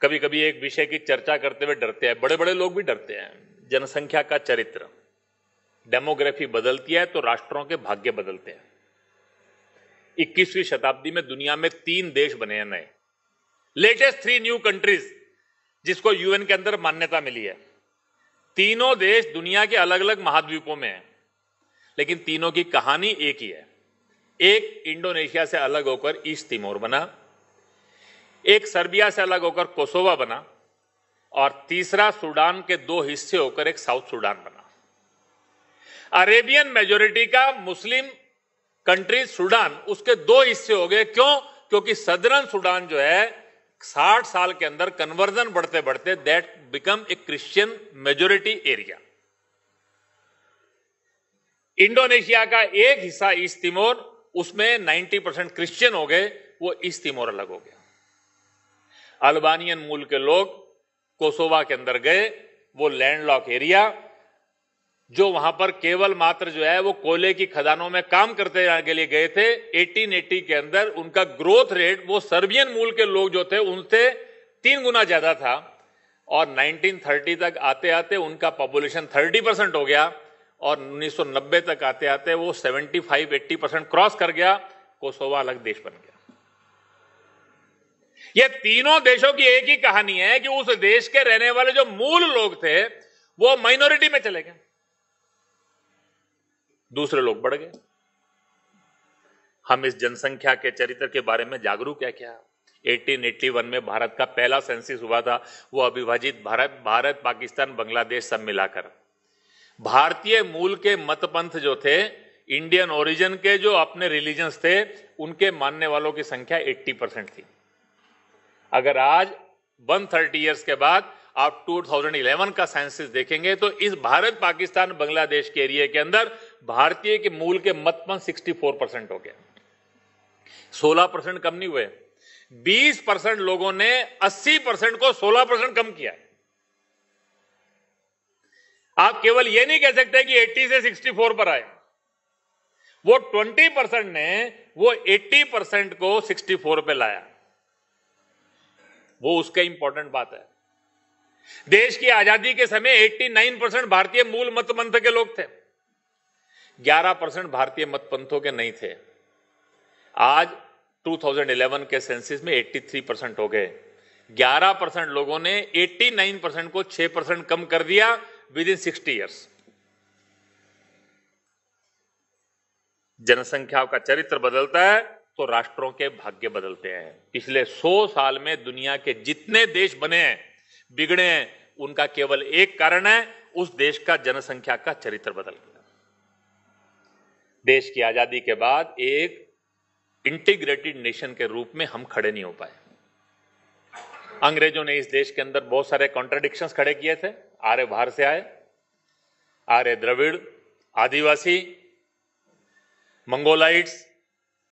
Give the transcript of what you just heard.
कभी कभी एक विषय की चर्चा करते हुए डरते हैं, बड़े बड़े लोग भी डरते हैं। जनसंख्या का चरित्र, डेमोग्राफी बदलती है तो राष्ट्रों के भाग्य बदलते हैं। 21वीं शताब्दी में दुनिया में 3 देश बने हैं नए, लेटेस्ट 3 न्यू कंट्रीज, जिसको यूएन के अंदर मान्यता मिली है। तीनों देश दुनिया के अलग अलग महाद्वीपों में हैं, लेकिन तीनों की कहानी एक ही है। एक इंडोनेशिया से अलग होकर ईस्ट तिमोर बना, एक सर्बिया से अलग होकर कोसोवा बना, और तीसरा सूडान के 2 हिस्से होकर एक साउथ सूडान बना। अरेबियन मेजोरिटी का मुस्लिम कंट्री सूडान, उसके 2 हिस्से हो गए। क्यों? क्योंकि सदर्न सूडान जो है 60 साल के अंदर कन्वर्जन बढ़ते बढ़ते that become a Christian majority area. Indonesia का एक हिस्सा ईस्ट तिमोर, उसमें 90% क्रिश्चियन हो गए, वो ईस्ट तिमोर अलग हो गया। अल्बानियन मूल के लोग कोसोवा के अंदर गए, वो लैंडलॉक एरिया, जो वहां पर केवल मात्र जो है वो कोयले की खदानों में काम करते के लिए गए थे। 1880 के अंदर उनका ग्रोथ रेट वो सर्बियन मूल के लोग जो थे उनसे 3 गुना ज्यादा था, और 1930 तक आते आते उनका पॉपुलेशन 30% हो गया, और 1990 तक आते आते वो 75-80% क्रॉस कर गया। कोसोवा अलग देश बन गया। ये तीनों देशों की एक ही कहानी है कि उस देश के रहने वाले जो मूल लोग थे वो माइनॉरिटी में चले गए, दूसरे लोग बढ़ गए। हम इस जनसंख्या के चरित्र के बारे में जागरूक है क्या? 1881 में भारत का पहला सेंसस हुआ था, वो अविभाजित भारत पाकिस्तान बांग्लादेश सब मिलाकर। भारतीय मूल के मतपंथ जो थे, इंडियन ओरिजिन के जो अपने रिलीजन्स थे, उनके मानने वालों की संख्या 80% थी। अगर आज 130 ईयर्स के बाद आप 2011 का सेंसस देखेंगे तो इस भारत पाकिस्तान बांग्लादेश के एरिया के अंदर भारतीय के मूल के मतपंथ 64% हो गया। 16% कम नहीं हुए। 20% लोगों ने 80% को 16% कम किया। आप केवल यह नहीं कह सकते कि 80 से 64 पर आए। वो 20% ने वो 80% को 64 पे लाया। वो उसका इंपॉर्टेंट बात है। देश की आजादी के समय 89% भारतीय मूल मतपंथ के लोग थे, 11% भारतीय मतपंथों के नहीं थे। आज 2011 के सेंसस में 83% हो गए। 11% लोगों ने 89% को 6% कम कर दिया विद इन 60 ईयर्स। जनसंख्या का चरित्र बदलता है तो राष्ट्रों के भाग्य बदलते हैं। पिछले 100 साल में दुनिया के जितने देश बने हैं, बिगड़े हैं, उनका केवल एक कारण है, उस देश का जनसंख्या का चरित्र बदल गया। देश की आजादी के बाद एक इंटीग्रेटेड नेशन के रूप में हम खड़े नहीं हो पाए। अंग्रेजों ने इस देश के अंदर बहुत सारे कॉन्ट्राडिक्शंस खड़े किए थे। आर्य बाहर से आए, आर्य द्रविड़, आदिवासी, मंगोलाइट्स,